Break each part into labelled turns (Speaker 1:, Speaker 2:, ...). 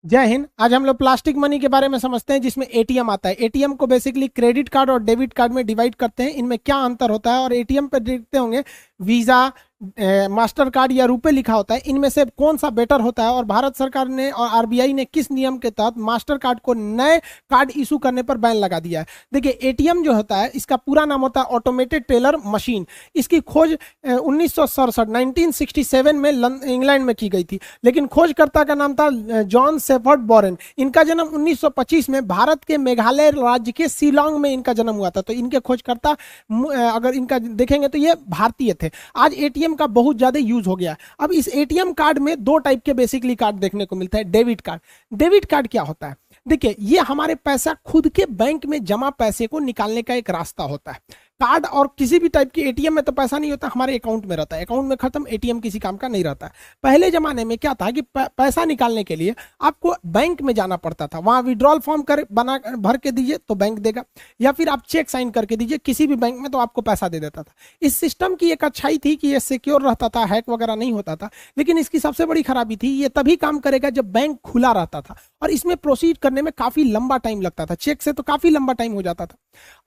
Speaker 1: जय हिंद। आज हम लोग प्लास्टिक मनी के बारे में समझते हैं, जिसमें एटीएम आता है। एटीएम को बेसिकली क्रेडिट कार्ड और डेबिट कार्ड में डिवाइड करते हैं। इनमें क्या अंतर होता है, और एटीएम पे देखते होंगे वीजा, मास्टर कार्ड या रुपए लिखा होता है। इनमें से कौन सा बेटर होता है, और भारत सरकार ने और आरबीआई ने किस नियम के तहत मास्टर कार्ड को नए कार्ड इशू करने पर बैन लगा दिया है। देखिए, एटीएम जो होता है, इसका पूरा नाम होता है ऑटोमेटेड टेलर मशीन। इसकी खोज 1967 में इंग्लैंड में की गई थी, लेकिन खोजकर्ता का नाम था जॉन सेफर्ड बोरेन। इनका जन्म 1925 में भारत के मेघालय राज्य के शिलोंग में इनका जन्म हुआ था। तो इनके खोजकर्ता अगर इनका देखेंगे तो ये भारतीय थे। आज एटीएम का बहुत ज्यादा यूज हो गया। अब इस एटीएम कार्ड में दो टाइप के बेसिकली कार्ड देखने को मिलता है। Debit card. डेबिट कार्ड क्या होता है? देखिए, ये हमारे पैसा खुद के बैंक में जमा पैसे को निकालने का एक रास्ता होता है। कार्ड और किसी भी टाइप की एटीएम में तो पैसा नहीं होता, हमारे अकाउंट में रहता है। अकाउंट में खत्म, एटीएम किसी काम का नहीं रहता है। पहले जमाने में क्या था कि पैसा निकालने के लिए आपको बैंक में जाना पड़ता था। वहां विड्रॉल फॉर्म भर के दीजिए तो बैंक देगा, या फिर आप चेक साइन करके दीजिए किसी भी बैंक में तो आपको पैसा दे देता था। इस सिस्टम की एक अच्छाई थी कि ये सिक्योर रहता था, हैक वगैरह नहीं होता था। लेकिन इसकी सबसे बड़ी खराबी थी, ये तभी काम करेगा जब बैंक खुला रहता था, और इसमें प्रोसीड करने में काफी लंबा टाइम लगता था। चेक से तो काफी लंबा टाइम हो जाता था,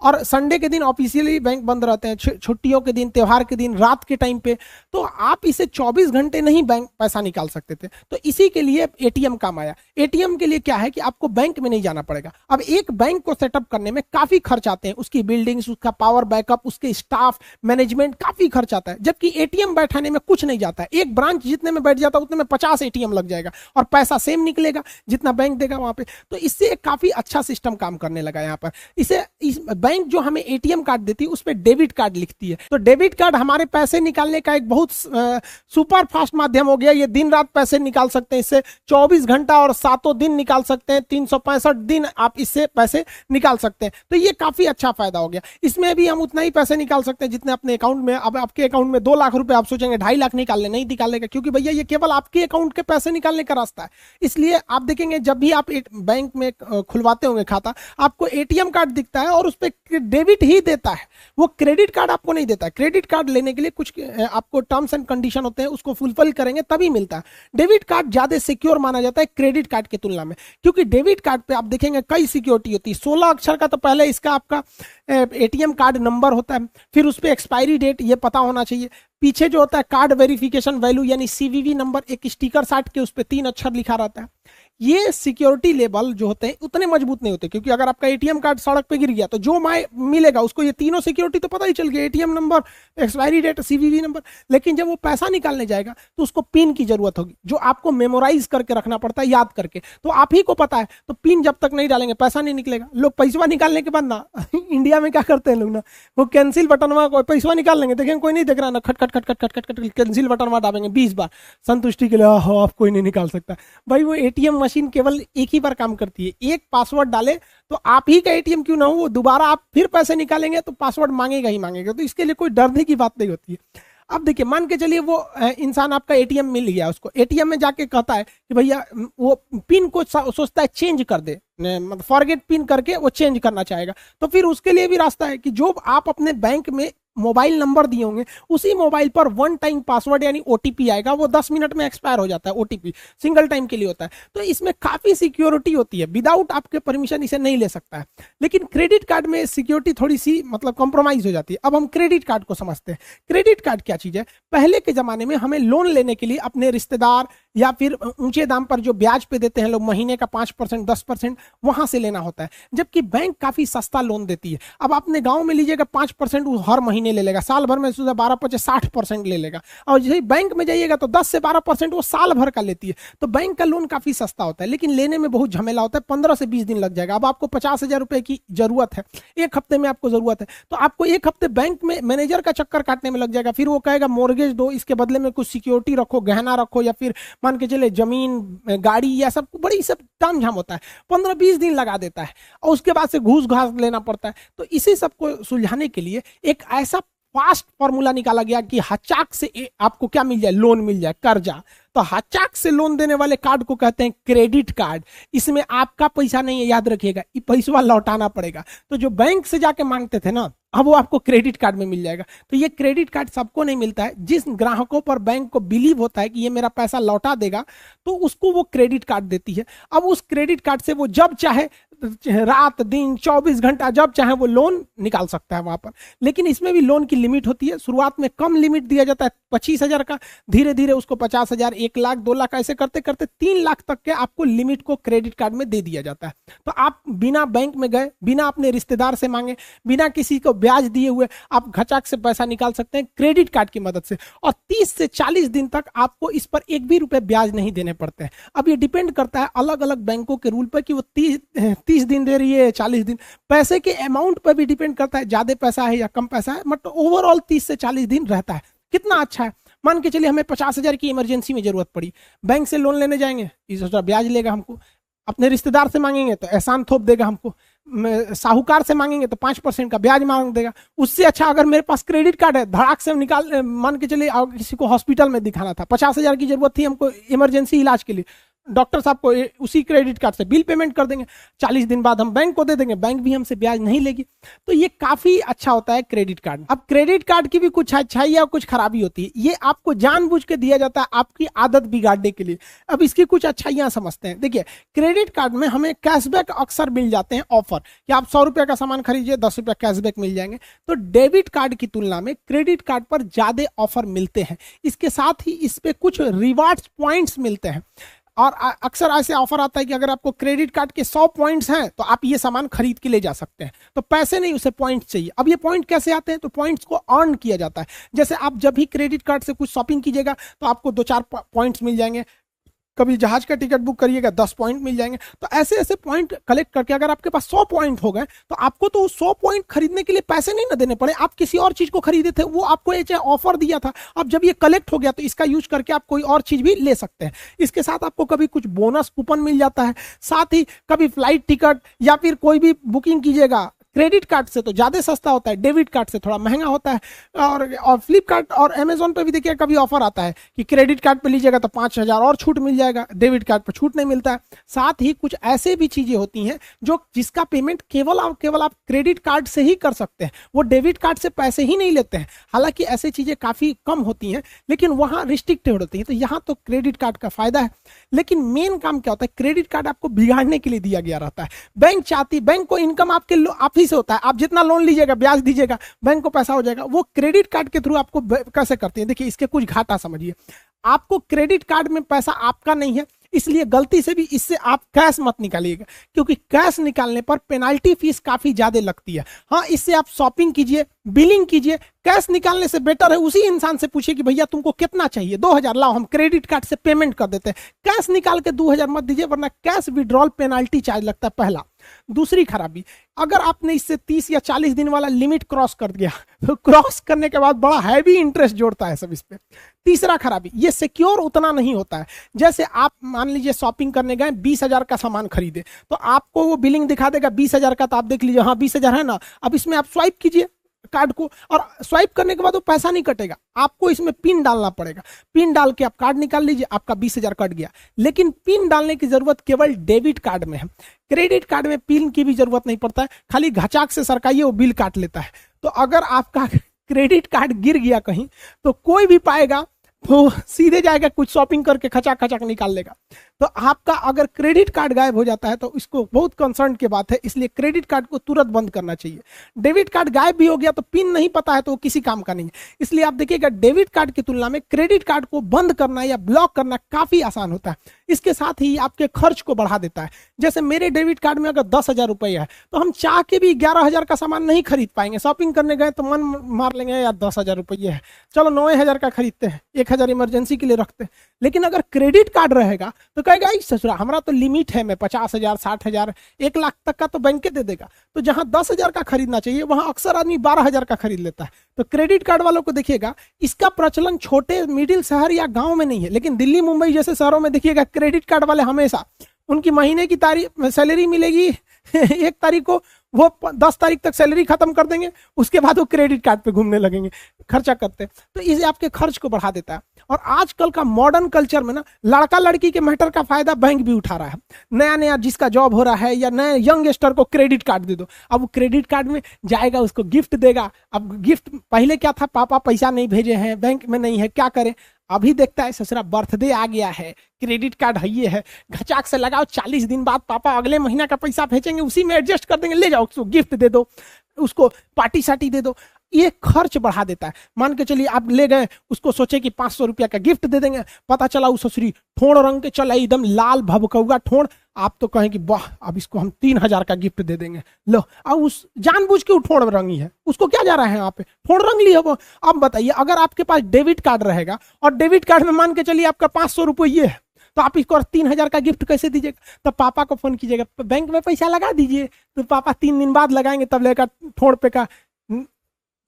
Speaker 1: और संडे के दिन ऑफिशियली बैंक बंद रहते हैं, छुट्टियों के दिन, त्योहार के दिन, रात के टाइम पे तो आप इसे 24 घंटे नहीं बैंक पैसा निकाल सकते थे। तो इसी के लिए एटीएम काम आया। एटीएम के लिए क्या है कि आपको बैंक में नहीं जाना पड़ेगा। अब एक बैंक को सेटअप करने में काफी खर्च आते हैं, उसकी बिल्डिंग्स, उसका पावर बैकअप, उसके स्टाफ, मैनेजमेंट, काफी खर्च आता है। जबकि एटीएम बैठाने में कुछ नहीं जाता है। एक ब्रांच जितने में बैठ जाता है उतने में 50 एटीएम लग जाएगा, और पैसा सेम निकलेगा जितना बैंक देगा वहां पे। तो इससे एक काफी अच्छा सिस्टम काम करने लगा यहाँ पर। इस बैंक जो हमें एटीएम कार्ड देती है उस पर डेबिट कार्ड लिखती है। तो डेबिट कार्ड हमारे पैसे निकालने का एक बहुत सुपर फास्ट माध्यम हो गया। ये दिन रात पैसे निकाल सकते हैं इससे, 24 घंटा और 7 दिन निकाल सकते हैं, 365 दिन आप इससे पैसे निकाल सकते हैं। तो ये काफी अच्छा फायदा हो गया। इसमें भी हम उतना ही पैसे निकाल सकते हैं जितने अपने अकाउंट में। अब आपके अकाउंट में 2 लाख रुपए, आप सोचेंगे 2.5 लाख निकालने, नहीं निकालेगा, क्योंकि भैया ये केवल आपके अकाउंट के पैसे निकालने का रास्ता है। इसलिए आप देखेंगे जब भी आप बैंक में खुलवाते होंगे खाता, आपको एटीएम कार्ड दिखता है और उस पर डेबिट ही देता है, वो क्रेडिट कार्ड आपको नहीं देता है। क्रेडिट कार्ड लेने के लिए कुछ आपको टर्म्स एंड कंडीशन होते हैं, उसको फुलफिल करेंगे तभी मिलता है। डेबिट कार्ड ज्यादा सिक्योर माना जाता है क्रेडिट कार्ड की तुलना में, क्योंकि डेबिट कार्ड पे आप देखेंगे कई सिक्योरिटी होती है। 16 अक्षर का तो पहले इसका आपका एटीएम कार्ड नंबर होता है, फिर उस पर एक्सपायरी डेट ये पता होना चाहिए। पीछे जो होता है कार्ड वेरिफिकेशन वैल्यू यानी सीवीवी नंबर, एक स्टिकर साट के उस पर 3 अक्षर लिखा रहता है। ये सिक्योरिटी लेवल जो होते हैं उतने मजबूत नहीं होते, क्योंकि अगर आपका एटीएम कार्ड सड़क पे गिर गया तो जो मिलेगा उसको ये तीनों सिक्योरिटी तो पता ही चल गया, ATM number, expiry date, CVV number. लेकिन जब वो पैसा निकालने जाएगा तो उसको पिन की जरूरत होगी, जो आपको मेमोराइज करके रखना पड़ता है, याद करके। तो आप ही को पता है, तो पिन जब तक नहीं डालेंगे पैसा नहीं निकलेगा। लोग पैसा निकालने के बाद ना इंडिया में क्या करते हैं लोग ना, वो कैंसिल बटन में पैसा निकाल लेंगे, देखेंगे कोई नहीं देख रहा ना, खट खट खट खट खट खट खट कैंसिल बटन में दाबेंगे 20 बार संतुष्टि के लिए। आप कोई नहीं निकाल सकता। भाई वो एटीएम मशीन केवल एक ही बार काम करती है। एक पासवर्ड डाले तो आप ही का एटीएम क्यों ना हो, वो दोबारा आप फिर पैसे निकालेंगे तो पासवर्ड मांगेगा ही मांगेगा। तो इसके लिए कोई डरने की बात नहीं होती है। अब देखिए, मान के चलिए वो इंसान आपका एटीएम मिल गया, उसको एटीएम में जाके कहता है कि भैया वो पिन को सोचता है चेंज कर दे, मतलब फॉरगेट पिन करके वो चेंज करना चाहेगा। तो फिर उसके लिए भी रास्ता है कि जो आप अपने बैंक में मोबाइल नंबर दिए होंगे उसी मोबाइल पर 1 टाइम पासवर्ड यानी ओटीपी आएगा, वो 10 मिनट में एक्सपायर हो जाता है। ओटीपी सिंगल टाइम के लिए होता है। तो इसमें काफी सिक्योरिटी होती है, विदाउट आपके परमिशन इसे नहीं ले सकता है। लेकिन क्रेडिट कार्ड में सिक्योरिटी थोड़ी सी मतलब कॉम्प्रोमाइज हो जाती है। अब हम क्रेडिट कार्ड को समझते हैं। क्रेडिट कार्ड क्या चीज है? पहले के जमाने में हमें लोन लेने के लिए अपने रिश्तेदार या फिर ऊंचे दाम पर जो ब्याज पे देते हैं लोग, महीने का 5% 10%, वहां से लेना होता है, जबकि बैंक काफी सस्ता लोन देती है। अब अपने गांव में लीजिएगा 5% वो हर महीने ले लेगा, साल भर में 12-50-60% ले लेगा। और जैसे बैंक में जाइएगा तो 10 से 12% वो साल भर का लेती है। तो बैंक का लोन काफी सस्ता होता है, लेकिन लेने में बहुत झमेला होता है, 15 से 20 दिन लग जाएगा। अब आपको 50,000 रुपए की जरूरत है, 1 हफ्ते में आपको जरूरत है, तो आपको 1 हफ्ते बैंक में मैनेजर का चक्कर काटने में लग जाएगा। फिर वो कहेगा मोर्गेज दो, इसके बदले में कुछ सिक्योरिटी रखो, गहना रखो, या फिर मान के चले जमीन, गाड़ी, या सब बड़ी सब ताम झाम होता है। 15-20 दिन लगा देता है, और उसके बाद से घूस घास लेना पड़ता है। तो इसी सबको सुलझाने के लिए एक ऐसा फास्ट फॉर्मूला निकाला गया कि हचाक से आपको क्या मिल जाए, लोन मिल जाए, कर्जा। तो हचाक से लोन देने वाले कार्ड को कहते हैं क्रेडिट कार्ड। इसमें आपका पैसा नहीं है, याद रखिएगा, ये पैसा लौटाना पड़ेगा। तो जो बैंक से जाके मांगते थे ना, अब वो आपको क्रेडिट कार्ड में मिल जाएगा। तो ये क्रेडिट कार्ड सबको नहीं मिलता है। जिस ग्राहकों पर बैंक को बिलीव होता है कि ये मेरा पैसा लौटा देगा, तो उसको वो क्रेडिट कार्ड देती है। अब उस क्रेडिट कार्ड से वो जब चाहे रात दिन 24 घंटा जब चाहे वो लोन निकाल सकता है वहां पर। लेकिन इसमें भी लोन की लिमिट होती है। शुरुआत में कम लिमिट दिया जाता है 25,000 का, धीरे धीरे उसको 50,000, 1 लाख, 2 लाख ऐसे करते करते 3 लाख तक के आपको लिमिट को क्रेडिट कार्ड में दे दिया जाता है। तो आप बिना बैंक में गए, बिना अपने रिश्तेदार से मांगे, बिना किसी को ब्याज दिए हुए आप घचाक से पैसा निकाल सकते हैं क्रेडिट कार्ड की मदद से। और 30 से 40 दिन तक आपको इस पर एक भी रुपए ब्याज नहीं देने पड़ते हैं। अब ये डिपेंड करता है अलग अलग बैंकों के रूल पर कि वो 30 दिन दे रही है, 40 दिन, पैसे के अमाउंट पर भी डिपेंड करता है, ज्यादा पैसा है या कम पैसा है। मतलब ओवरऑल 30 से 40 दिन रहता है। कितना अच्छा है। मान के चलिए हमें 50,000 की इमरजेंसी में जरूरत पड़ी, बैंक से लोन लेने जाएंगे, इसका ब्याज लेगा हमको। अपने रिश्तेदार से मांगेंगे तो एहसान थोप देगा हमको। साहूकार से मांगेंगे तो 5% का ब्याज मांग देगा। उससे अच्छा अगर मेरे पास क्रेडिट कार्ड है, धड़ाक से निकाल, मान के चलिए किसी को हॉस्पिटल में दिखाना था, 50,000 की जरूरत थी हमको इमरजेंसी इलाज के लिए, डॉक्टर साहब को उसी क्रेडिट कार्ड से बिल पेमेंट कर देंगे, 40 दिन बाद हम बैंक को दे देंगे, बैंक भी हमसे ब्याज नहीं लेगी। तो ये काफी अच्छा होता है क्रेडिट कार्ड। अब क्रेडिट कार्ड की भी कुछ अच्छाई और कुछ खराबी होती है। ये आपको जानबूझ के दिया जाता है आपकी आदत बिगाड़ने के लिए। अब इसकी कुछ अच्छाइयां समझते हैं। देखिए, क्रेडिट कार्ड में हमें कैशबैक अक्सर मिल जाते हैं, ऑफर, कि आप 100 रुपए का सामान खरीदिए 10 रुपए कैशबैक मिल जाएंगे। तो डेबिट कार्ड की तुलना में क्रेडिट कार्ड पर ज्यादा ऑफर मिलते हैं। इसके साथ ही इस पे कुछ रिवार्ड्स पॉइंट्स मिलते हैं। और अक्सर ऐसे ऑफर आता है कि अगर आपको क्रेडिट कार्ड के 100 पॉइंट्स हैं तो आप ये सामान खरीद के ले जा सकते हैं। तो पैसे नहीं, उसे पॉइंट्स चाहिए। अब ये पॉइंट कैसे आते हैं? तो पॉइंट्स को अर्न किया जाता है। जैसे आप जब भी क्रेडिट कार्ड से कुछ शॉपिंग कीजिएगा तो आपको 2-4 पॉइंट्स मिल जाएंगे। कभी जहाज का टिकट बुक करिएगा 10 पॉइंट मिल जाएंगे। तो ऐसे ऐसे पॉइंट कलेक्ट करके अगर आपके पास 100 पॉइंट हो गए तो आपको तो 100 पॉइंट खरीदने के लिए पैसे नहीं ना देने पड़े। आप किसी और चीज को खरीदे थे, वो आपको एक ऑफर दिया था। अब जब ये कलेक्ट हो गया तो इसका यूज करके आप कोई और चीज भी ले सकते हैं। इसके साथ आपको कभी कुछ बोनस कूपन मिल जाता है। साथ ही कभी फ्लाइट टिकट या फिर कोई भी बुकिंग कीजिएगा क्रेडिट कार्ड से तो ज्यादा सस्ता होता है, डेबिट कार्ड से थोड़ा महंगा होता है। और फ्लिपकार्ट और अमेजोन पे भी देखिए कभी ऑफर आता है कि क्रेडिट कार्ड पे लीजिएगा तो 5,000 और छूट मिल जाएगा, डेबिट कार्ड पे छूट नहीं मिलता है। साथ ही कुछ ऐसे भी चीजें होती हैं जो जिसका पेमेंट केवल आप क्रेडिट कार्ड से ही कर सकते हैं, वो डेबिट कार्ड से पैसे ही नहीं लेते हैं। हालांकि ऐसी चीजें काफी कम होती हैं लेकिन वहां रिस्ट्रिक्टेड होती है। तो यहाँ तो क्रेडिट कार्ड का फायदा है। लेकिन मेन काम क्या होता है, क्रेडिट कार्ड आपको बिगाड़ने के लिए दिया गया रहता है। बैंक को इनकम आप से होता है, आप जितना लोन लीजिएगा ब्याज दीजिएगा, बैंक को पैसा हो जाएगा। वो क्रेडिट कार्ड के थ्रू आपको कैसे करते हैं, देखिए इसके कुछ घाटा समझिए। आपको क्रेडिट कार्ड में पैसा आपका नहीं है, इसलिए गलती से भी इससे आप कैश मत निकालिएगा, क्योंकि कैश निकालने पर पेनाल्टी फीस काफी ज्यादा लगती है। हाँ, इससे आप शॉपिंग कीजिए, बिलिंग कीजिए। कैश निकालने से बेटर है उसी इंसान से पूछिए कि भैया तुमको कितना चाहिए, 2,000 लाओ, हम क्रेडिट कार्ड से पेमेंट कर देते हैं। कैश निकाल के 2,000 मत दीजिए, वरना कैश विड्रॉल पेनाल्टी चार्ज लगता है, पहला। दूसरी खराबी, अगर आपने इससे 30 या 40 दिन वाला लिमिट क्रॉस कर दिया तो क्रॉस करने के बाद बड़ा हैवी इंटरेस्ट जोड़ता है सब इस पे। तीसरा खराबी, ये सिक्योर उतना नहीं होता है। जैसे आप मान लीजिए शॉपिंग करने गए, 20,000 का सामान खरीदे, तो आपको वो बिलिंग दिखा देगा 20,000 का, तो आप देख लीजिए हाँ 20,000 है ना। अब इसमें आप स्वाइप कीजिए कार्ड को, और स्वाइप करने के बाद वो पैसा नहीं कटेगा, आपको इसमें पिन डालना पड़ेगा। पिन डाल के आप कार्ड निकाल लीजिए, आपका 20,000 कट गया। लेकिन पिन डालने की जरूरत केवल डेबिट कार्ड में है। क्रेडिट कार्ड में पिन की भी जरूरत नहीं पड़ता है, खाली घचाक से सरकाइए, वो बिल काट लेता है। तो अगर आपका क्रेडिट कार्ड गिर गया कहीं तो कोई भी पाएगा, वो सीधे जाएगा कुछ शॉपिंग करके खचाक खचाक निकाल लेगा। तो आपका अगर क्रेडिट कार्ड गायब हो जाता है तो इसको बहुत कंसर्न की बात है, इसलिए क्रेडिट कार्ड को तुरंत बंद करना चाहिए। डेबिट कार्ड गायब भी हो गया तो पिन नहीं पता है तो वो किसी काम का नहीं है, इसलिए आप देखिएगा डेबिट कार्ड की तुलना में क्रेडिट कार्ड को बंद करना या ब्लॉक करना काफी आसान होता है। इसके साथ ही आपके खर्च को बढ़ा देता है। जैसे मेरे डेबिट कार्ड में अगर 10,000 रुपये है तो हम चाह के भी 11,000 का सामान नहीं खरीद पाएंगे। शॉपिंग करने गए तो मन मार लेंगे यार 10,000 रुपये है, चलो 9,000 का खरीदते हैं, 1,000 इमरजेंसी के लिए रखते हैं। लेकिन अगर क्रेडिट कार्ड रहेगा तो कहेगा ससुरा हमारा तो लिमिट है, मैं 50,000, 60,000, 1 लाख तक का तो बैंक दे देगा। तो जहां 10,000 का खरीदना चाहिए वहां अक्सर आदमी 12,000 का खरीद लेता है। तो क्रेडिट कार्ड वालों को देखिएगा, इसका प्रचलन छोटे मिडिल शहर या गांव में नहीं है, लेकिन दिल्ली मुंबई जैसे शहरों में देखिएगा क्रेडिट कार्ड वाले हमेशा, उनकी महीने की तारीख सैलरी मिलेगी 1 तारीख को वो 10 तारीख तक सैलरी खत्म कर देंगे, उसके बाद वो क्रेडिट कार्ड पे घूमने लगेंगे, खर्चा करते। तो इसे आपके खर्च को बढ़ा देता है। और आजकल का मॉडर्न कल्चर में ना लड़का लड़की के मैटर का फायदा बैंक भी उठा रहा है। नया नया जिसका जॉब हो रहा है या नए यंगस्टर को क्रेडिट कार्ड दे दो, अब वो क्रेडिट कार्ड में जाएगा, उसको गिफ्ट देगा। अब गिफ्ट पहले क्या था, पापा पैसा नहीं भेजे हैं, बैंक में नहीं है, क्या करें। अभी देखता है ससुरा बर्थडे आ गया है, क्रेडिट कार्ड है ये है, घचाक से लगाओ, 40 दिन बाद पापा अगले महीना का पैसा भेजेंगे, उसी में एडजस्ट कर देंगे, ले जाओ, उसको गिफ्ट दे दो, उसको पार्टी साटी दे दो। ये खर्च बढ़ा देता है। मान के चलिए आप ले गए, उसको सोचे कि 500 रुपया का गिफ्ट दे देंगे, पता चला उस ससुरी ठोड़ रंग के चला, एकदम लाल भभकौआ ठोड़। आप तो कहें कि वाह, अब इसको हम 3000 का गिफ्ट दे देंगे। लो, अब उस जानबूझ के ठोड़ रंगी है, उसको क्या जा रहा है, यहाँ पे ठोड़ रंग ली है वो। अब बताइए, अगर आपके पास डेबिट कार्ड रहेगा और डेबिट कार्ड में मान के चलिए आपका 500 रुपये है, तो आप इसको 3000 का गिफ्ट कैसे दीजिएगा? तो पापा को फोन कीजिएगा, बैंक में पैसा लगा दीजिए, तो पापा 3 दिन बाद लगाएंगे, तब लेकर ठोड़ पे का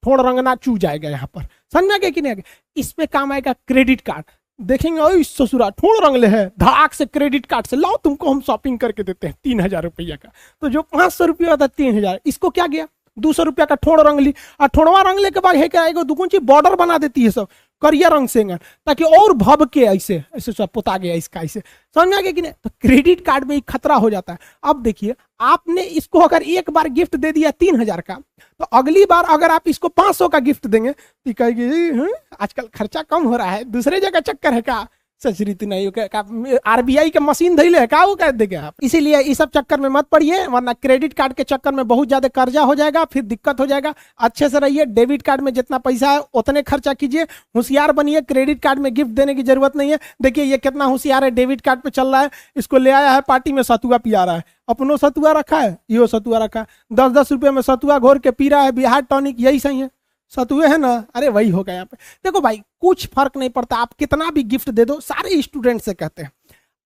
Speaker 1: ठोड़ रंगना चू जाएगा। यहाँ पर समझ में आ गया कि नहीं आ गया? इसमें काम आएगा क्रेडिट कार्ड। देखेंगे ओ ससुरा ठोड़ रंगले है, धड़ाक से क्रेडिट कार्ड से लाओ, तुमको हम शॉपिंग करके देते हैं 3000 रुपया का। तो जो 500 रुपया था 3000, इसको क्या गया 200 रुपया का ठोड़ रंग ली। और ठोड़वा रंगले के बाद है क्या, एगो दुगुंची बॉर्डर बना देती है सब करिया रंग से, ताकि और भब के ऐसे ऐसे सब पोता गया इसका, ऐसे समझ में आ गया कि नहीं? तो क्रेडिट कार्ड में खतरा हो जाता है। अब देखिए, आपने इसको अगर एक बार गिफ्ट दे दिया 3000 का, तो अगली बार अगर आप इसको 500 का गिफ्ट देंगे तो कहेगी आजकल खर्चा कम हो रहा है, दूसरे जगह चक्कर है का, सचरित नहीं, आरबीआई के मशीन धैले है का, वो कह देंगे आप। इसीलिए इस सब चक्कर में मत पड़िए, वरना क्रेडिट कार्ड के चक्कर में बहुत ज्यादा कर्जा हो जाएगा, फिर दिक्कत हो जाएगा। अच्छे से रहिए, डेबिट कार्ड में जितना पैसा है उतने खर्चा कीजिए, होशियार बनिए। क्रेडिट कार्ड में गिफ्ट देने की जरूरत नहीं है। देखिए ये कितना होशियार है, डेबिट कार्ड पे चल रहा है, इसको ले आया है पार्टी में, सतुआ पिया रहा है, अपनो सतुआ रखा है, यो सतुआ रखा है, 10-10 रुपये में सतुआ घोर के पी रहा है, बिहार टॉनिक, यही सही है, सतुए है ना। अरे वही होगा यहाँ पे। देखो भाई, कुछ फर्क नहीं पड़ता, आप कितना भी गिफ्ट दे दो। सारे स्टूडेंट से कहते हैं,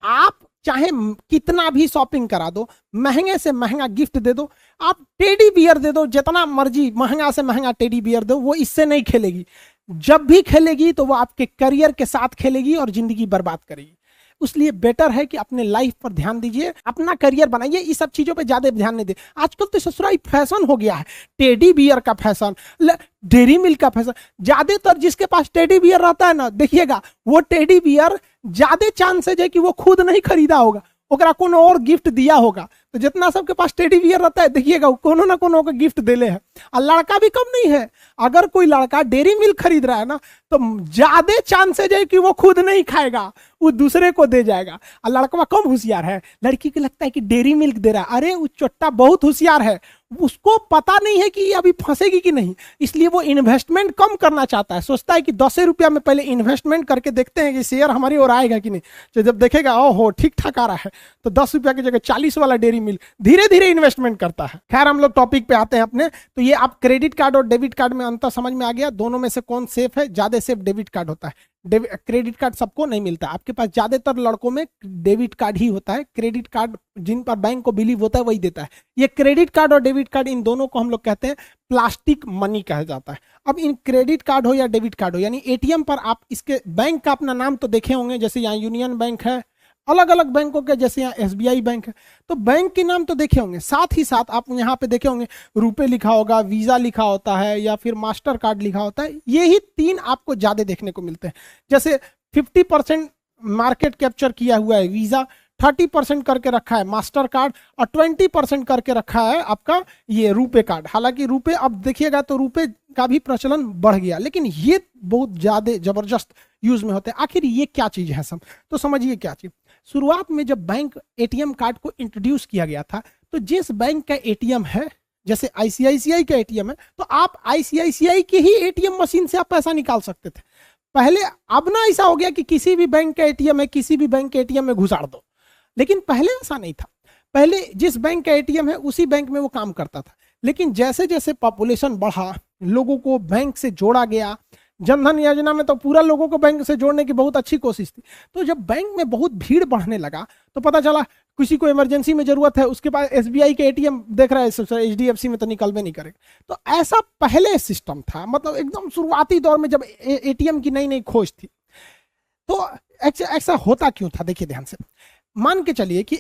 Speaker 1: आप चाहे कितना भी शॉपिंग करा दो, महंगे से महंगा गिफ्ट दे दो, आप टेडी बियर दे दो, जितना मर्जी महंगा से महंगा टेडी बियर दो, वो इससे नहीं खेलेगी। जब भी खेलेगी तो वो आपके करियर के साथ खेलेगी और जिंदगी बर्बाद करेगी। इसलिए बेटर है कि अपने लाइफ पर ध्यान दीजिए, अपना करियर बनाइए, इस सब चीजों पे ज्यादा ध्यान नहीं दे। आजकल तो ससुराई फैशन हो गया है, टेडी बियर का फैशन, डेयरी मिल्क का फैशन। ज्यादातर जिसके पास टेडी बियर रहता है ना, देखिएगा वो टेडी बियर ज्यादा चांसेज है कि वो खुद नहीं खरीदा होगा, ओकरा कोनो और गिफ्ट दिया होगा। तो जितना सबके पास टेडी बियर रहता है, देखिएगा कोनो ना कोनो को गिफ्ट देले है। और लड़का भी कम नहीं है, अगर कोई लड़का डेयरी मिल्क खरीद रहा है ना, तो ज्यादा चांसेज है कि वो खुद नहीं खाएगा, वो दूसरे को दे जाएगा। और लड़का कम होशियार है, लड़की को लगता है कि डेयरी मिल्क दे रहा है, अरे वो चोट्टा बहुत होशियार है, उसको पता नहीं है कि ये अभी फंसेगी कि नहीं, इसलिए वो इन्वेस्टमेंट कम करना चाहता है। सोचता है कि 10 रुपया में पहले इन्वेस्टमेंट करके देखते हैं कि शेयर हमारी ओर आएगा कि नहीं। तो जब देखेगा ओहो ठीक ठाक आ रहा है, तो 10 रुपया की जगह 40 वाला डेयरी मिल्क धीरे धीरे इन्वेस्टमेंट करता है। खैर, हम लोग टॉपिक पे आते हैं अपने। तो ये आप क्रेडिट कार्ड और डेबिट कार्ड में अंतर समझ में आ गया। दोनों में से कौन सेफ है? ज्यादा सेफ डेबिट कार्ड होता है। क्रेडिट कार्ड सबको नहीं मिलता, आपके पास ज्यादातर लड़कों में डेबिट कार्ड ही होता है। क्रेडिट कार्ड जिन पर बैंक को बिलीव होता है वही देता है। ये क्रेडिट कार्ड और डेबिट कार्ड, इन दोनों को हम लोग कहते हैं प्लास्टिक मनी कहा जाता है। अब इन क्रेडिट कार्ड हो या डेबिट कार्ड हो, यानी एटीएम पर आप इसके बैंक का अपना नाम तो देखे होंगे, जैसे यहाँ यूनियन बैंक है, अलग अलग बैंकों के, जैसे यहाँ एसबीआई बैंक है, तो बैंक के नाम तो देखे होंगे। साथ ही साथ आप यहाँ पे देखे होंगे रुपए लिखा होगा, वीजा लिखा होता है, या फिर मास्टर कार्ड लिखा होता है। ये ही 3 आपको ज्यादा देखने को मिलते हैं। जैसे 50% मार्केट कैप्चर किया हुआ है वीजा, 30% करके रखा है मास्टर कार्ड, और 20% करके रखा है आपका ये रुपए कार्ड। हालांकि रुपए अब देखिएगा तो रुपए का भी प्रचलन बढ़ गया, लेकिन ये बहुत ज्यादा जबरदस्त यूज में होते हैं। आखिर ये क्या चीज है सब, तो समझिए क्या चीज। शुरुआत में जब बैंक एटीएम कार्ड को इंट्रोड्यूस किया गया था, तो जिस बैंक का एटीएम है, जैसे आईसीआईसीआई का एटीएम है, तो आप आईसीआईसीआई के ही एटीएम मशीन से आप पैसा निकाल सकते थे पहले। अब ना ऐसा हो गया कि किसी भी बैंक का एटीएम है, किसी भी बैंक के एटीएम में घुसाड़ दो, लेकिन पहले ऐसा नहीं था। पहले जिस बैंक का एटीएम है उसी बैंक में वो काम करता था। लेकिन जैसे जैसे पॉपुलेशन बढ़ा, लोगों को बैंक से जोड़ा गया, जनधन योजना में तो पूरा लोगों को बैंक से जोड़ने की बहुत अच्छी कोशिश थी। तो जब बैंक में बहुत भीड़ बढ़ने लगा, तो पता चला किसी को इमरजेंसी में जरूरत है, उसके पास एसबीआई के एटीएम देख रहा है, एचडीएफसी में तो निकलवे नहीं करेगा। तो ऐसा पहले सिस्टम था, मतलब एकदम शुरुआती दौर में जब एटीएम की नई नई खोज थी। तो ऐसा होता क्यों था, देखिए ध्यान से। मान के चलिए कि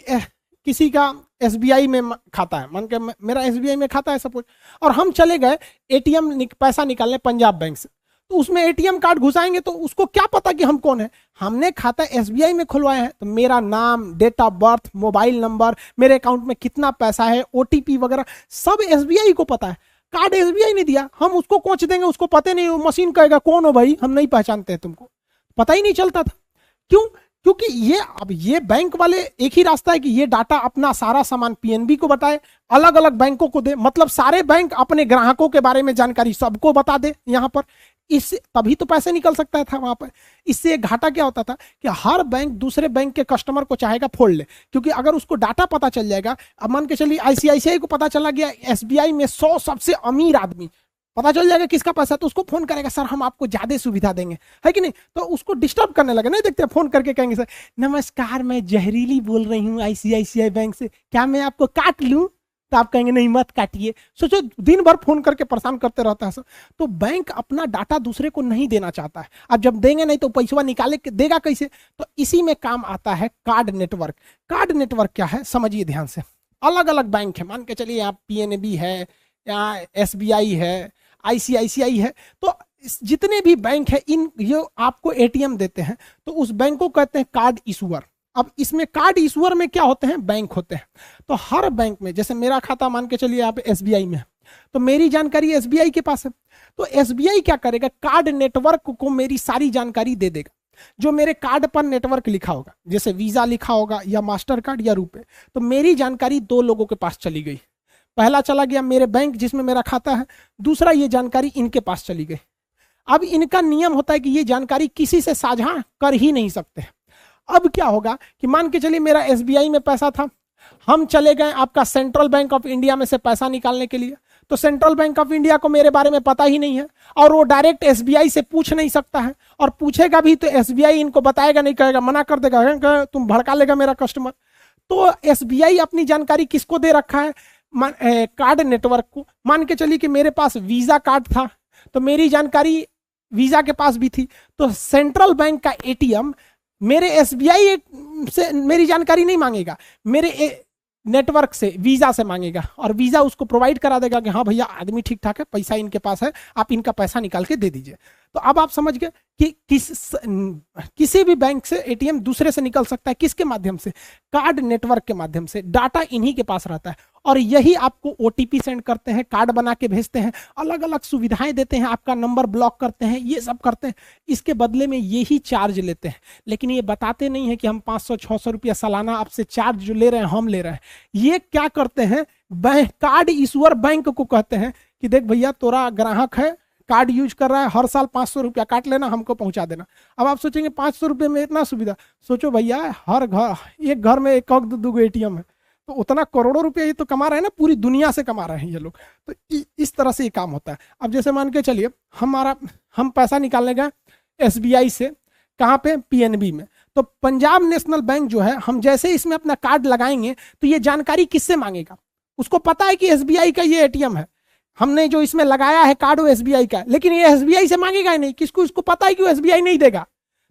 Speaker 1: किसी का एसबीआई में खाता है, मान के मेरा एसबीआई में खाता है सपोज, और हम चले गए एटीएम पैसा निकालने पंजाब बैंक से, तो उसमें एटीएम कार्ड घुसाएंगे तो उसको क्या पता कि हम कौन है। हमने खाता एसबीआई में खुलवाया है तो मेरा नाम, date of birth, mobile number, मेरे अकाउंट में कितना पैसा है, ओटीपी वगैरह सब एसबीआई को पता है। कार्ड एसबीआई ने दिया, हम उसको कोच देंगे, उसको पता नहीं, मशीन कहेगा कौन हो भाई, हम नहीं पहचानते हैं तुमको, पता ही नहीं चलता था। क्यों? क्योंकि ये बैंक वाले एक ही रास्ता है कि ये डाटा अपना सारा सामान पीएनबी को बताए, अलग अलग बैंकों को दे, मतलब सारे बैंक अपने ग्राहकों के बारे में जानकारी सबको बता दे यहाँ पर, इससे तभी तो पैसे निकल सकता था वहां पर। इससे घाटा क्या होता था कि हर बैंक दूसरे बैंक के कस्टमर को चाहेगा फोड़ ले, क्योंकि अगर उसको डाटा पता चल जाएगा, अब मान के चलिए आईसीआईसीआई को पता चला गया एसबीआई में 100 सबसे अमीर आदमी, पता चल जाएगा किसका पैसा, तो उसको फोन करेगा सर हम आपको ज्यादा सुविधा देंगे, है कि नहीं, तो उसको डिस्टर्ब करने लगे। नहीं देखते फोन करके कहेंगे सर नमस्कार मैं जहरीली बोल रही हूँ आईसीआईसीआई बैंक से, क्या मैं आपको काट लूं, तो आप कहेंगे नहीं मत काटिए। सोचो दिन भर फोन करके परेशान करते रहता है सर। तो बैंक अपना डाटा दूसरे को नहीं देना चाहता है, अब जब देंगे नहीं तो पैसा निकाले देगा कैसे, तो इसी में काम आता है कार्ड नेटवर्क। कार्ड नेटवर्क क्या है समझिए ध्यान से, अलग अलग बैंक है, मान के चलिए यहाँ पीएनबी है, यहाँ एसबीआई है, आईसीआईसीआई है, तो जितने भी बैंक है इन ये आपको एटीएम देते हैं, तो उस बैंक को कहते हैं कार्ड इशूअर। अब इसमें कार्ड इशूअर में क्या होते हैं, बैंक होते हैं। तो हर बैंक में जैसे मेरा खाता मान के चलिए आप एसबीआई में है, तो मेरी जानकारी एसबीआई के पास है, तो एसबीआई क्या करेगा, कार्ड नेटवर्क को मेरी सारी जानकारी दे देगा। जो मेरे कार्ड पर नेटवर्क लिखा होगा, जैसे वीजा लिखा होगा या मास्टर कार्ड या रुपए, तो मेरी जानकारी 2 लोगों के पास चली गई। पहला चला गया मेरे बैंक जिसमें मेरा खाता है, दूसरा ये जानकारी इनके पास चली गई। अब इनका नियम होता है कि ये जानकारी किसी से साझा कर ही नहीं सकते। अब क्या होगा कि मान के चलिए मेरा एसबीआई में पैसा था, हम चले गए आपका सेंट्रल बैंक ऑफ इंडिया में से पैसा निकालने के लिए, तो सेंट्रल बैंक ऑफ इंडिया को मेरे बारे में पता ही नहीं है और वो डायरेक्ट एसबीआई से पूछ नहीं सकता है, और पूछेगा भी तो एसबीआई इनको बताएगा नहीं, कहेगा मना कर देगा, तुम भड़का लेगा मेरा कस्टमर। तो एसबीआई अपनी जानकारी किसको दे रखा है, कार्ड नेटवर्क को। मान के चलिए कि मेरे पास वीजा कार्ड था, तो मेरी जानकारी वीजा के पास भी थी, तो सेंट्रल बैंक का एटीएम मेरे एसबीआई से मेरी जानकारी नहीं मांगेगा, मेरे नेटवर्क से वीजा से मांगेगा, और वीजा उसको प्रोवाइड करा देगा कि हाँ भैया आदमी ठीक ठाक है, पैसा इनके पास है, आप इनका पैसा निकाल के दे दीजिए। तो अब आप समझ गए कि किसी भी बैंक से एटीएम दूसरे से निकल सकता है, किसके माध्यम से, कार्ड नेटवर्क के माध्यम से। डाटा इन्हीं के पास रहता है और यही आपको ओटीपी सेंड करते हैं, कार्ड बना के भेजते हैं, अलग अलग सुविधाएं देते हैं, आपका नंबर ब्लॉक करते हैं, ये सब करते हैं, इसके बदले में यही चार्ज लेते हैं। लेकिन ये बताते नहीं है कि हम 500-600 रुपया सालाना आपसे चार्ज जो ले रहे हैं हम ले रहे हैं। ये क्या करते हैं, कार्ड इशूअर बैंक को कहते हैं कि देख भैया तोरा ग्राहक है, कार्ड यूज कर रहा है, हर साल 500 रुपया काट लेना, हमको पहुंचा देना। अब आप सोचेंगे 500 रुपये में इतना सुविधा, सोचो भैया हर घर, एक घर में एक दो एटीएम है, तो उतना करोड़ों रुपया ये तो कमा रहे हैं ना, पूरी दुनिया से कमा रहे हैं ये लोग। तो इस तरह से ये काम होता है। अब जैसे मान के चलिए हम पैसा निकालने गए एसबीआई से, कहाँ पे, पीएनबी में, तो पंजाब नेशनल बैंक जो है, हम जैसे इसमें अपना कार्ड लगाएंगे तो ये जानकारी किससे मांगेगा, उसको पता है कि एसबीआई का ये एटीएम है, हमने जो इसमें लगाया है कार्ड वो एसबीआई का, लेकिन ये एसबीआई से मांगेगा ही नहीं, किसको, इसको पता है कि वो एसबीआई नहीं देगा,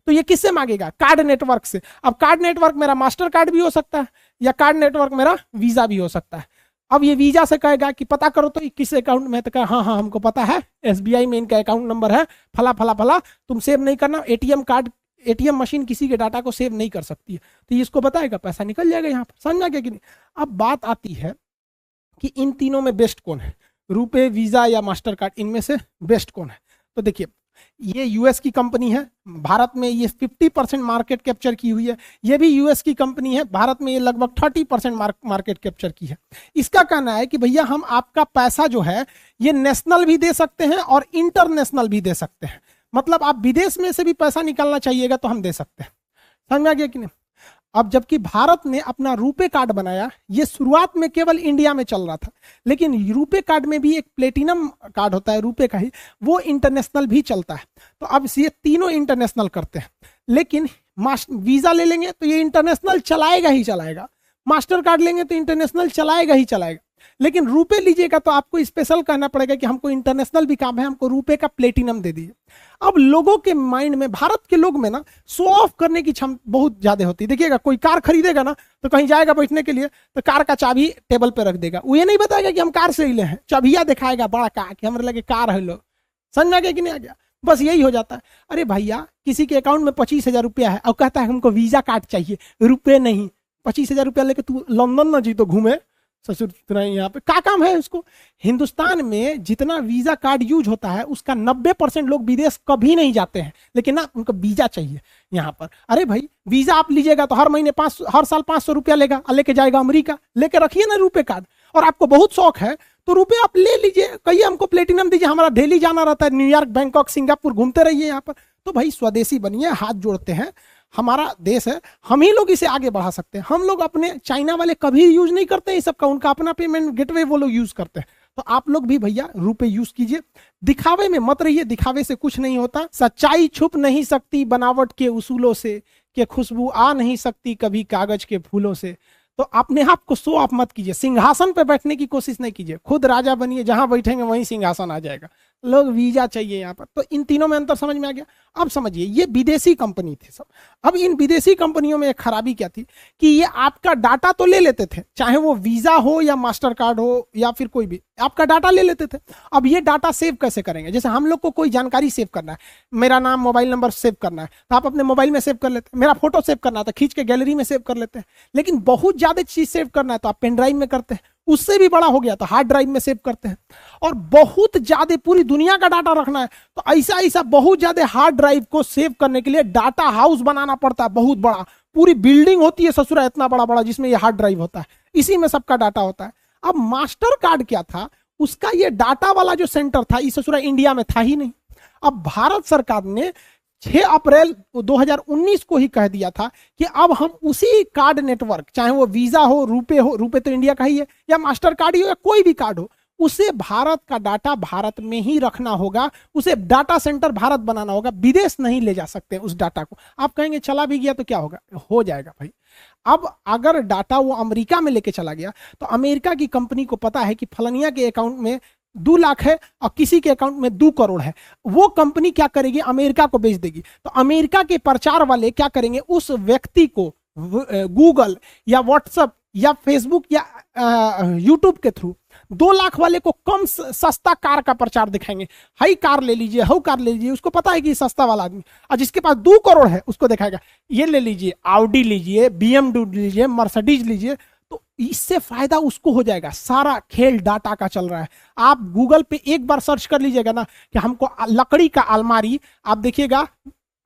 Speaker 1: तो ये किससे मांगेगा, कार्ड नेटवर्क से। अब कार्ड नेटवर्क मेरा मास्टर कार्ड भी हो सकता है या कार्ड नेटवर्क मेरा वीजा भी हो सकता है। अब ये वीजा से कहेगा कि पता करो तो किस अकाउंट में, तो कहा हाँ हाँ हमको पता है, एसबीआई में इनका अकाउंट नंबर है फला फला फला, तुम सेव नहीं करना, एटीएम कार्ड, एटीएम मशीन किसी के डाटा को सेव नहीं कर सकती है, तो ये इसको बताएगा, पैसा निकल जाएगा यहाँ पर। समझा क्या कि नहीं। अब बात आती है कि इन तीनों में बेस्ट कौन है, रुपए, वीजा या मास्टर कार्ड, इनमें से बेस्ट कौन है। तो देखिए ये यूएस की कंपनी है, भारत में ये 50% मार्केट कैप्चर की हुई है, ये भी यूएस की कंपनी है, भारत में ये लगभग 30% मार्केट कैप्चर की है। इसका कहना है कि भैया हम आपका पैसा जो है ये नेशनल भी दे सकते हैं और इंटरनेशनल भी दे सकते हैं, मतलब आप विदेश में से भी पैसा निकालना चाहिएगा तो हम दे सकते हैं। समझ गया कि नहीं। अब जबकि भारत ने अपना रुपे कार्ड बनाया, ये शुरुआत में केवल इंडिया में चल रहा था, लेकिन रुपे कार्ड में भी एक प्लेटिनम कार्ड होता है रुपे का ही, वो इंटरनेशनल भी चलता है। तो अब ये तीनों इंटरनेशनल करते हैं, लेकिन वीजा ले लेंगे तो ये इंटरनेशनल चलाएगा ही चलाएगा, मास्टर कार्ड लेंगे तो इंटरनेशनल चलाएगा ही चलाएगा। लेकिन रुपए लीजिएगा तो आपको स्पेशल कहना पड़ेगा कि हमको इंटरनेशनल भी काम है, हमको रुपए का प्लेटिनम दे दीजिए। अब लोगों के माइंड में, भारत के लोग में ना शो ऑफ करने की क्षमता बहुत ज्यादा होती है। देखिएगा कोई कार खरीदेगा ना तो कहीं जाएगा बैठने के लिए तो कार का चाबी टेबल पे रख देगा, वो ये नहीं बताएगा कि हम कार से ले हैं, चाबिया दिखाएगा बड़ा कार कि हमारे लगे कार है, लोग समझ में आ गया कि नहीं आ गया, बस यही हो जाता है। अरे भैया किसी के अकाउंट में 25,000 रुपया है और कहता है हमको वीजा कार्ड चाहिए, रुपए नहीं, 25,000 रुपया लेके तू लंदन ना जी तो घूमे ससुर इतना यहाँ पे क्या काम है उसको। हिंदुस्तान में जितना वीजा कार्ड यूज होता है उसका 90% लोग विदेश कभी नहीं जाते हैं, लेकिन ना उनको वीजा चाहिए यहाँ पर। अरे भाई वीजा आप लीजिएगा तो हर महीने हर साल 500 रुपया लेगा और लेके जाएगा अमेरिका, लेके रखिए ना रुपए कार्ड। और आपको बहुत शौक है तो रुपए आप ले लीजिए, कहिए हमको प्लेटिनम दीजिए, हमारा डेली जाना रहता है, न्यूयॉर्क, बैंकॉक, सिंगापुर घूमते रहिए यहाँ पर। तो भाई स्वदेशी बनिए, हाथ जोड़ते हैं, हमारा देश है, हम ही लोग इसे आगे बढ़ा सकते हैं। हम लोग अपने, चाइना वाले कभी यूज नहीं करते इस सब का, उनका अपना पेमेंट गेटवे वो लोग यूज करते हैं। तो आप लोग भी भैया रुपए यूज कीजिए, दिखावे में मत रहिए, दिखावे से कुछ नहीं होता। सच्चाई छुप नहीं सकती बनावट के उसूलों से, कि खुशबू आ नहीं सकती कभी कागज के फूलों से। तो अपने आप को शो ऑफ मत कीजिए, सिंहासन पे बैठने की कोशिश नहीं कीजिए, खुद राजा बनिए, जहां बैठेंगे वहीं सिंहासन आ जाएगा। लोग वीजा चाहिए यहाँ पर। तो इन तीनों में अंतर समझ में आ गया। अब समझिए ये विदेशी कंपनी थी सब। अब इन विदेशी कंपनियों में एक खराबी क्या थी कि ये आपका डाटा तो ले लेते थे, चाहे वो वीजा हो या मास्टर कार्ड हो या फिर कोई भी, आपका डाटा ले लेते थे। अब ये डाटा सेव कैसे करेंगे? जैसे हम लोग को कोई जानकारी सेव करना है, मेरा नाम, मोबाइल नंबर सेव करना है तो आप अपने मोबाइल में सेव कर लेते हैं, मेरा फोटो सेव करना है तो खींच के गैलरी में सेव कर लेते हैं। लेकिन बहुत ज्यादा चीज सेव करना है तो आप पेन ड्राइव में करते हैं, उससे भी बड़ा हो गया तो हार्ड ड्राइव में सेव करते हैं। और बहुत ज्यादा पूरी दुनिया का डाटा रखना है तो ऐसा बहुत ज्यादा हार्ड ड्राइव को सेव करने के लिए डाटा हाउस बनाना पड़ता है, बहुत बड़ा, पूरी बिल्डिंग होती है ससुरा इतना बड़ा बड़ा, जिसमें ये हार्ड ड्राइव होता है, इसी में सबका डाटा होता है। अब मास्टर कार्ड क्या था, उसका ये डाटा वाला जो सेंटर था इस ससुरा इंडिया में था ही नहीं। अब भारत सरकार ने 6 अप्रैल 2019 को ही कह दिया था कि अब हम उसी कार्ड नेटवर्क, चाहे वो वीजा हो, रुपए तो इंडिया का ही है, या मास्टर कार्ड ही हो या कोई भी कार्ड हो, उसे भारत का डाटा भारत में ही रखना होगा, उसे डाटा सेंटर भारत बनाना होगा, विदेश नहीं ले जा सकते उस डाटा को। आप कहेंगे चला भी गया तो क्या होगा? हो जाएगा भाई। अब अगर डाटा वो अमेरिका में लेके चला गया तो अमेरिका की कंपनी को पता है कि फलनिया के अकाउंट में 2 लाख है और किसी के अकाउंट में 2 करोड़ है, वो कंपनी क्या करेगी? अमेरिका को बेच देगी। तो अमेरिका के प्रचार वाले क्या करेंगे? उस व्यक्ति को गूगल या व्हाट्सएप या फेसबुक या यूट्यूब के थ्रू 2 लाख वाले को कम सस्ता कार का प्रचार दिखाएंगे, हाई कार ले लीजिए, हाउ कार ले लीजिए, उसको पता है कि सस्ता वाला आदमी। और जिसके पास 2 करोड़ है उसको दिखाएगा ये ले लीजिए, ऑडी लीजिए, BMW लीजिए, मर्सिडीज लीजिए। तो इससे फायदा उसको हो जाएगा। सारा खेल डाटा का चल रहा है। आप गूगल पे एक बार सर्च कर लीजिएगा ना कि हमको लकड़ी का अलमारी, आप देखिएगा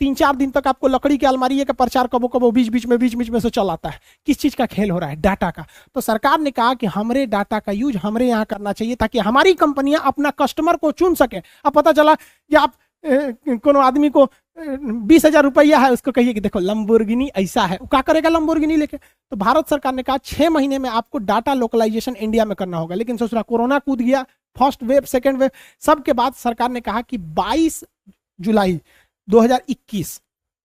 Speaker 1: 3-4 दिन तक आपको लकड़ी की अलमारी का प्रचार कबो कबो बीच बीच में से चल आता है। किस चीज का खेल हो रहा है? डाटा का। तो सरकार ने कहा कि हमारे डाटा का यूज हमरे यहाँ करना चाहिए ताकि हमारी कंपनियां अपना कस्टमर को चुन सके। अब पता चला कि आप कोनो आदमी को 20,000 रुपया है, उसको कहिए कि देखो लंबोर्गिनी ऐसा है, क्या करेगा लंबोर्गिनी लेके? तो भारत सरकार ने कहा 6 महीने में आपको डाटा लोकलाइजेशन इंडिया में करना होगा। लेकिन ससुरा कोरोना कूद गया, फर्स्ट वेव, सेकेंड वेव, सबके बाद सरकार ने कहा कि 22 जुलाई 2021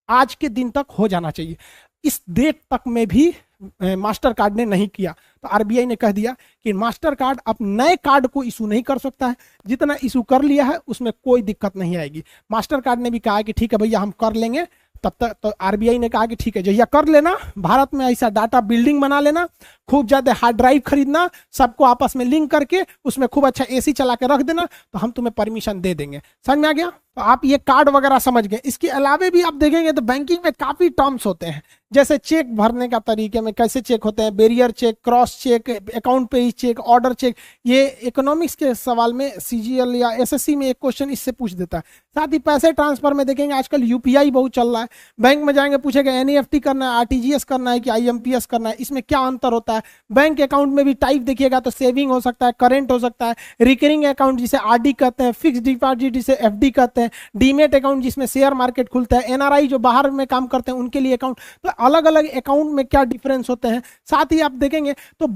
Speaker 1: आज के दिन तक हो जाना चाहिए। इस डेट तक में भी मास्टर कार्ड ने नहीं किया। तो आरबीआई ने कह दिया कि मास्टर कार्ड अब नए कार्ड को इशू नहीं कर सकता है, जितना इशू कर लिया है उसमें कोई दिक्कत नहीं आएगी। मास्टर कार्ड ने भी कहा कि ठीक है भैया हम कर लेंगे। तब तक तो आरबीआई ने कहा कि ठीक है जहिया कर लेना, भारत में ऐसा डाटा बिल्डिंग बना लेना, खूब ज्यादा हार्ड ड्राइव खरीदना, सबको आपस में लिंक करके उसमें खूब अच्छा एसी चला के रख देना, तो हम तुम्हें परमिशन दे देंगे। समझ में आ गया? तो आप ये कार्ड वगैरह समझ गए। इसके अलावे भी आप देखेंगे तो बैंकिंग में काफी टर्म्स होते हैं, जैसे चेक भरने का तरीके में कैसे चेक होते हैं, bearer check, cross check, account payee check, order check. ये इकोनॉमिक्स के सवाल में सीजीएल या एसएससी में एक क्वेश्चन इससे पूछ देता है। साथ ही पैसे ट्रांसफर में देखेंगे आजकल यूपीआई बहुत चल रहा है। बैंक में जाएंगे पूछेगा एनईएफटी करना है, आरटीजीएस करना है कि आईएमपीएस करना है, इसमें क्या अंतर होता है। बैंक अकाउंट में भी टाइप देखिएगा तो सेविंग हो सकता है, करेंट हो सकता है, रिकरिंग अकाउंट जिसे आरडी कहते हैं, फिक्स डिपॉजिट जिसे एफडी कहते हैं, डीमेट अकाउंट जिसमें शेयर मार्केट खुलता है, एनआरआई जो बाहर में काम करते हैं उनके लिए अकाउंट। तो अलग अलग अकाउंट में क्या डिफरेंस होते हैं। साथ ही आप देखेंगे तो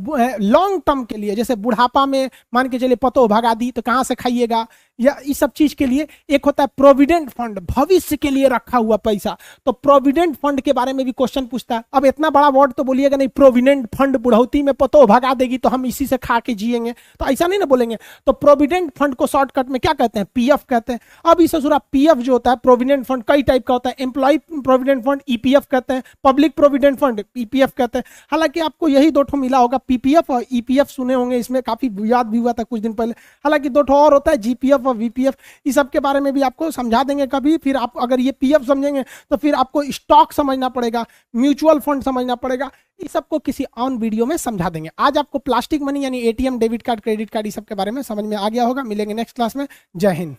Speaker 1: लॉन्ग टर्म के लिए, जैसे बुढ़ापा में मान के चलिए पतो भगा दी तो कहां से खाइएगा, या इस सब चीज के लिए। एक होता है प्रोविडेंट फंड, भविष्य के लिए रखा हुआ पैसा, तो प्रोविडेंट फंड के बारे में भी क्वेश्चन पूछता है। अब इतना बड़ा वर्ड तो बोलिएगा नहीं, प्रोविडेंट फंड बुढ़ौती में पतो भगा देगी तो हम इसी से खा के जिएंगे, तो ऐसा नहीं ना बोलेंगे। तो प्रोविडेंट फंड को शॉर्टकट में क्या कहते हैं, पीएफ कहते हैं। अब इस ससुरा पीएफ जो होता है, प्रोविडेंट फंड कई टाइप का होता है, एम्प्लॉय प्रोविडेंट फंड ईपीएफ कहते हैं, पब्लिक प्रोविडेंट फंड पीपीएफ कहते हैं। हालांकि आपको यही दो ठो मिला होगा, पीपीएफ और ईपीएफ सुने होंगे, इसमें काफी विवाद भी हुआ था कुछ दिन पहले। हालांकि दो ठो और होता है, जीपीएफ और वीपीएफ, इस सब के बारे में भी आपको समझा देंगे कभी। फिर आप अगर ये पीएफ समझेंगे तो फिर आपको स्टॉक समझना पड़ेगा, म्यूचुअल फंड समझना पड़ेगा, इस सबको किसी ऑन वीडियो में समझा देंगे। आज आपको प्लास्टिक मनी यानी ATM, debit card, credit card, इस सब के बारे में समझ में आ गया होगा। मिलेंगे नेक्स्ट क्लास में। जय हिंद।